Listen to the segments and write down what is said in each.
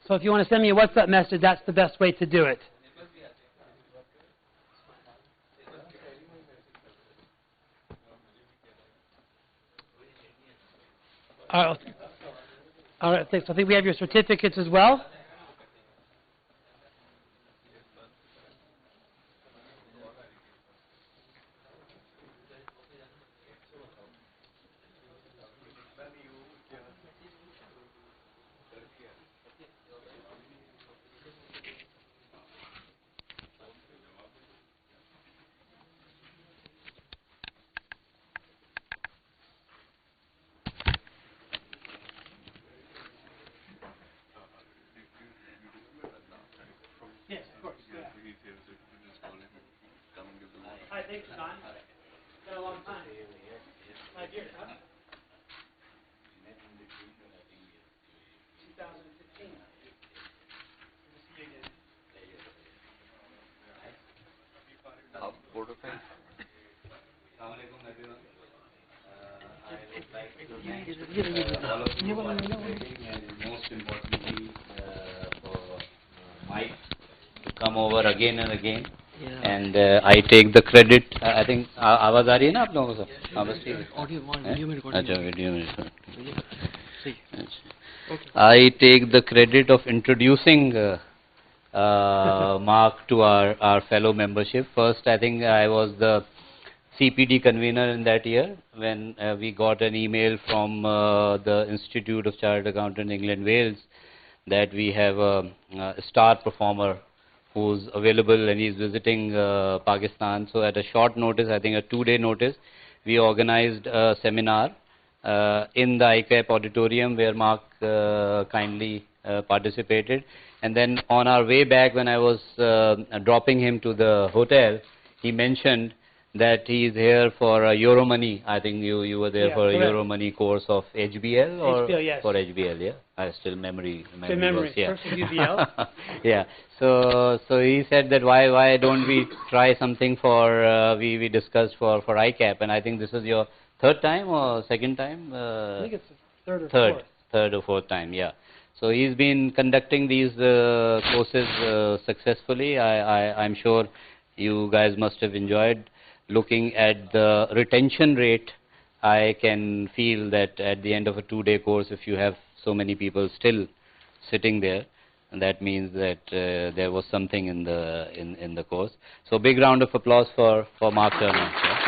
So if you want to send me a WhatsApp message, that's the best way to do it. All right, thanks. I think we have your certificates as well. Yes, of course. Yeah. Hi, thanks, John. It's been a long time. 5 years, huh? 2015. Good to see you again. Photo file. Assalamualaikum everyone. I would like to thank all of you for participating, and most importantly for Mike to come over again and again. Yeah. And I take the credit. I think आवाज आ रही है ना आप लोगों को सब? आवाज ठीक है? Audio में recording. अच्छा video में recording. I take the credit of introducing Mark to our fellow membership. First, I think I was the CPD convener in that year when we got an email from the Institute of Chartered Accountants England Wales that we have a star performer who's available and he's visiting Pakistan. So at a short notice, I think a 2-day notice, we organized a seminar in the ICAP auditorium where Mark kindly participated. And then on our way back, when I was dropping him to the hotel, he mentioned that he is here for a Euromoney. I think you were there for a Euromoney course of HBL or HBL, yes. For HBL, yeah. I still memory. Good memory. Was, yeah. First UBL. Yeah. So he said that why don't we try something for we discussed for ICAP, and I think this is your third time or second time. I think it's third or fourth time. Yeah. So he's been conducting these courses successfully. I'm sure you guys must have enjoyed. Looking at the retention rate, I can feel that at the end of a 2-day course, if you have so many people still sitting there, that means that there was something in the course. So big round of applause for Mark Turner. Yeah.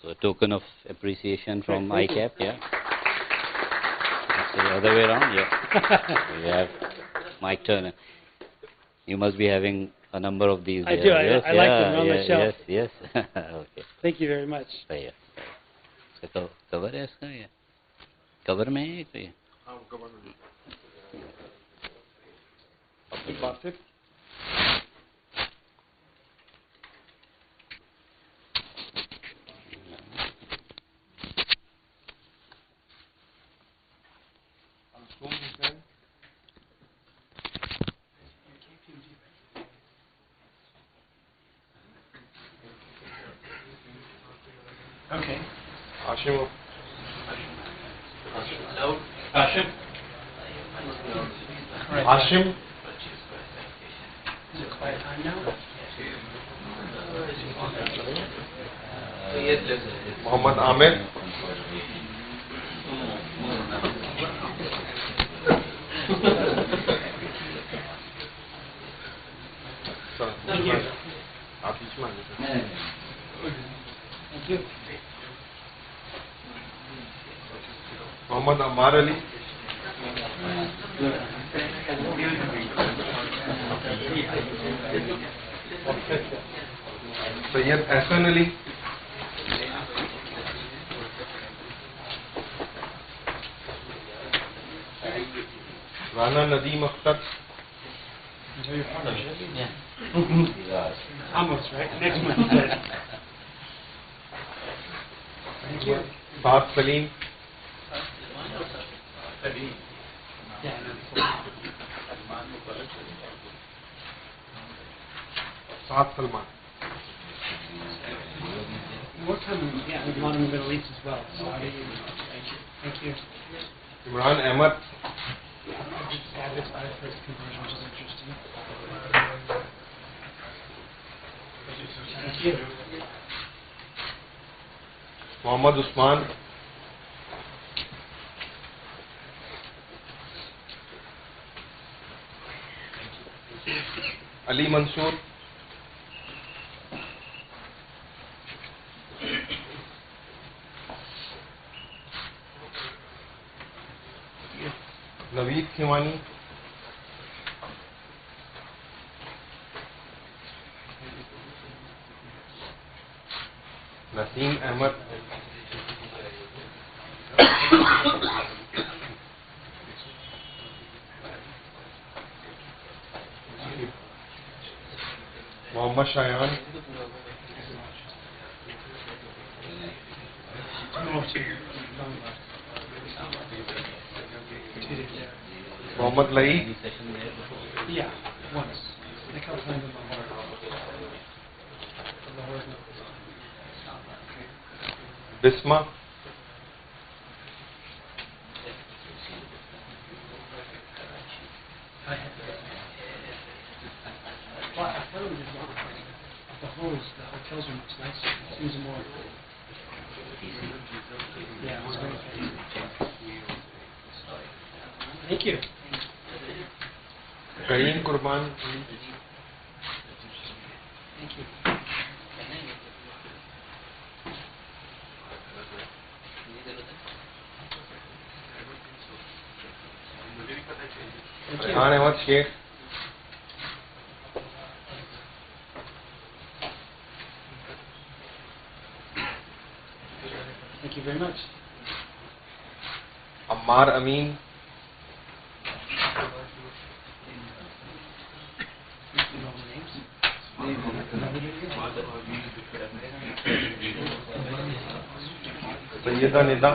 So a token of appreciation from ICAP, yeah. That's the other way around, yeah. We have Mike Turner. You must be having a number of these. I do. Yes, I like them on my shelf. Yes. Okay. Thank you very much. Yeah. So cover है इसका ये? Cover में है ये? हाँ cover में. अपनी बात Okay. Hashim. Hello. Hashim. Hashim. Is it quiet time now? Mohammad Ahmed. Thank you. Thank you. Mohammad Amar Ali. Sayyid Hassan Ali. Rana Nadeem Akhtar. Yeah. Almost, right? Next month, he said. Thank you. Saad Salim. Saad Salman. coming, yeah, there's a lot in the Middle East as well. So thank you. Thank you. Imran Ahmed. This IFRS conversion is interesting. Thank you. Mohammad Usman. Ali Mansoor. Naveed Khimani. Naseem Ahmed. Mohammad Shayan. Mohammad Lai. Yeah, once. I can't find them on Bisma. Well, I found it wrong. The hotels are much nicer. It seems more. Yeah, it was very fancy. Thank you. Kareem Kurban. Thank you. Thank you. Khan Ahmad Sheikh. Thank you very much. Ammar Amin. You know the names? Sayyida Nida.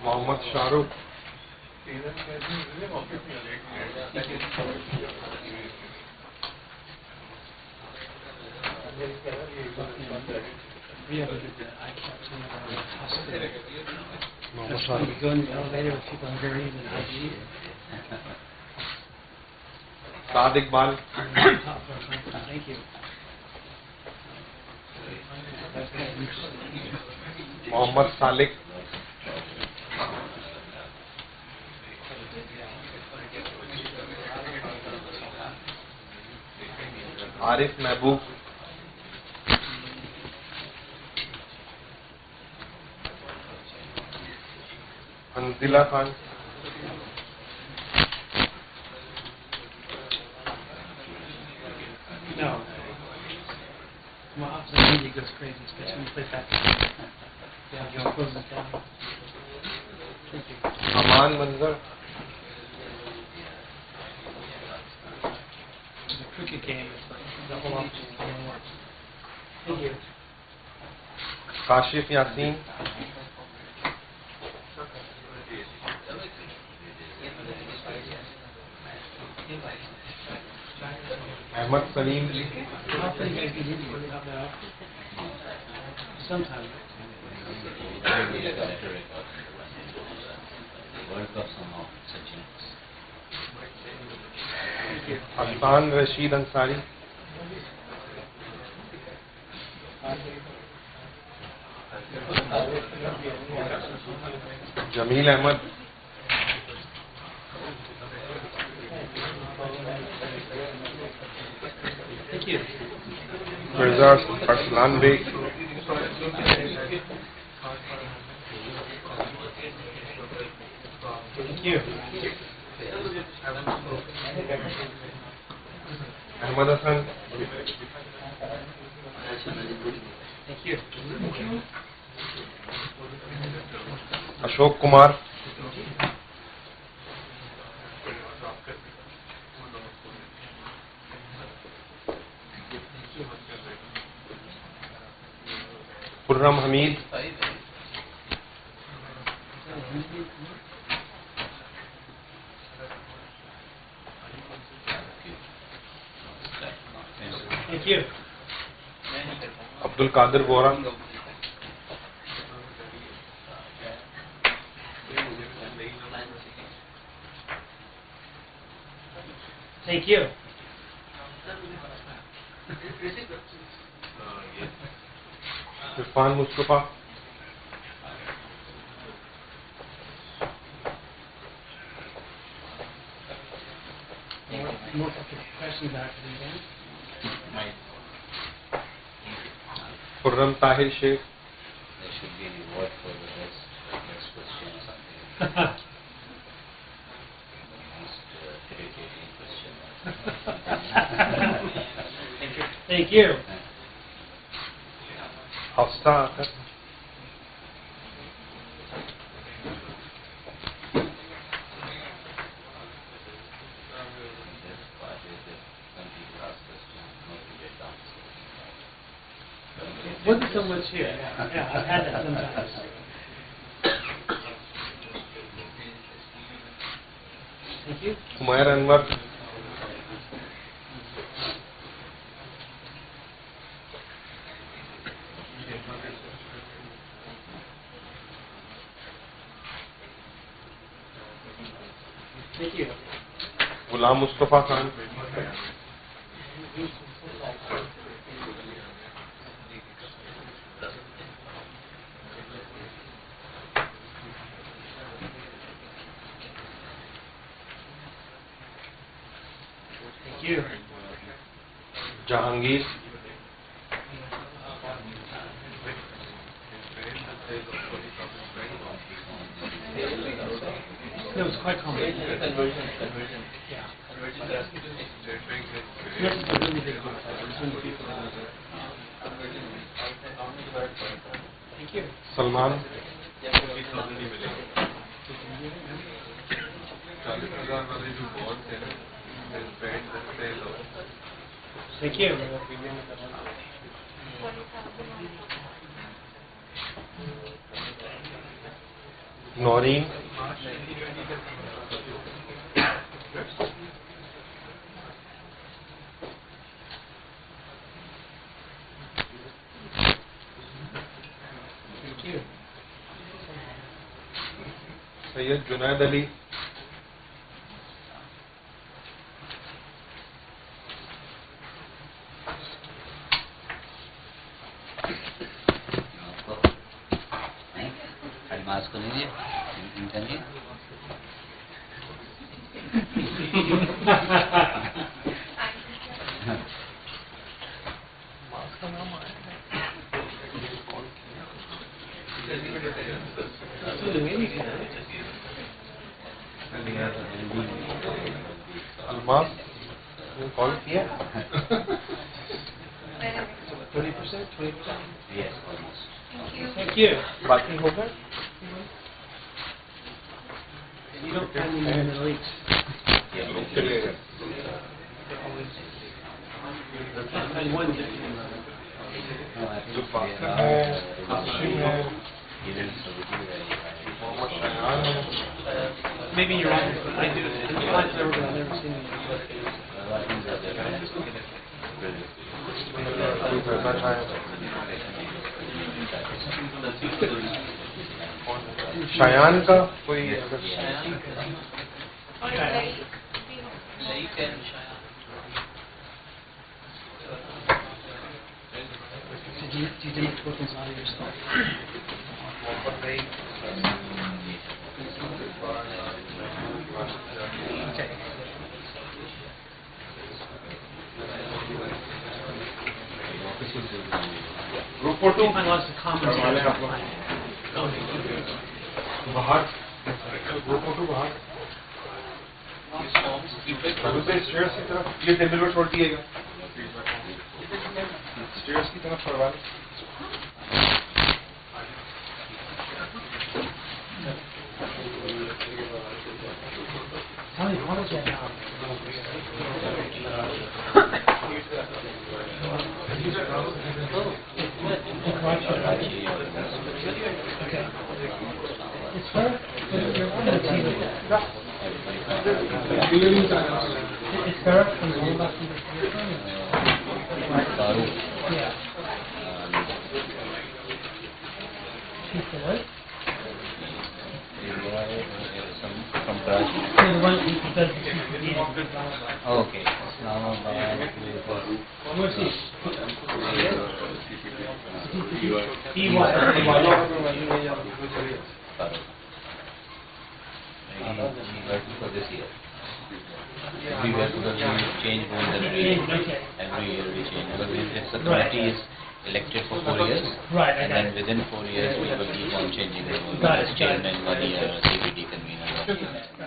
Mohammad Shahrukh. We ever did the ICAP thing about the hospital. That's when you go in the elevator with people are very even ID. Saad Iqbal. Thank you. That's kind of interesting. Mohammad Salik. Arif Mehboob. Anzila Khan. No. Well, opposite media goes crazy, especially when you play that. Yeah, you'll close it down. Thank you. Aman Manzar. It's a cricket game. It's like the whole office is getting worse. Thank you. Kashif Yasin. Ahmad Salim. How often do you guys get India? Not that often. Sometimes. Hassan Rashid Ansari. Jameel Ahmed. Thank you. Mirza Arslan Beg. Thank you. Ahmad Hassan. Thank you. Ashok Kumar. Khurram Hamid. Thank you. Abdul Qadir Bora, Thank you. Irfan Mustafa, More questions after the event? Khurram Tahir Sheikh, There should be a reward for the next question or something. Most irritating question. Thank you. Hafsa Akhtar, This part is that some people ask questions, no to get answers. Wasn't so much here. Yeah, I've had that sometimes. Thank you. Umair Anwar, Thank you. Ghulam Mustafa Khan, Thank you. Jahangir, That was quite complicated. Yeah. Yes, it's a really big group. Thank you. Salman, Thank you. Noreen, Thank you. Sayyid Junaid Ali, Almas को लीजिए इनका नहीं Almas, call किया 30%, 20%? yes almost Thank you. बाकी होगा You don't find them in the Middle East. चलेगा They're always... And one different. no I think जो we बाकी are है हाशिम है even Saudi मोहम्मद शयान है Maybe you're right, but I do. In the last I've never seen them. कोई करना चाहे शयान का कोई अगर So do you do much work in Saudi yourself? Okay. Group photo I lots of comments on that. बाहर group photo बाहर अभी तो स्टेयर्स की तरफ ये टेबल पर छोड़ दिएगा स्टेयर्स की तरफ करवा लें Tony, what is that now? Okay. It's her. It's her from the Mumbai Baru. Yeah. She's the what? From Karachi. So the one who does the Okay. Islamabad. Where's he? For this year. Everywhere because we change more than every year. Every year we change because if the committee is elected for 4 years, Right, and then within 4 years we will keep on changing the role. Got it, As chairman 1 year, CPD convener 1 year.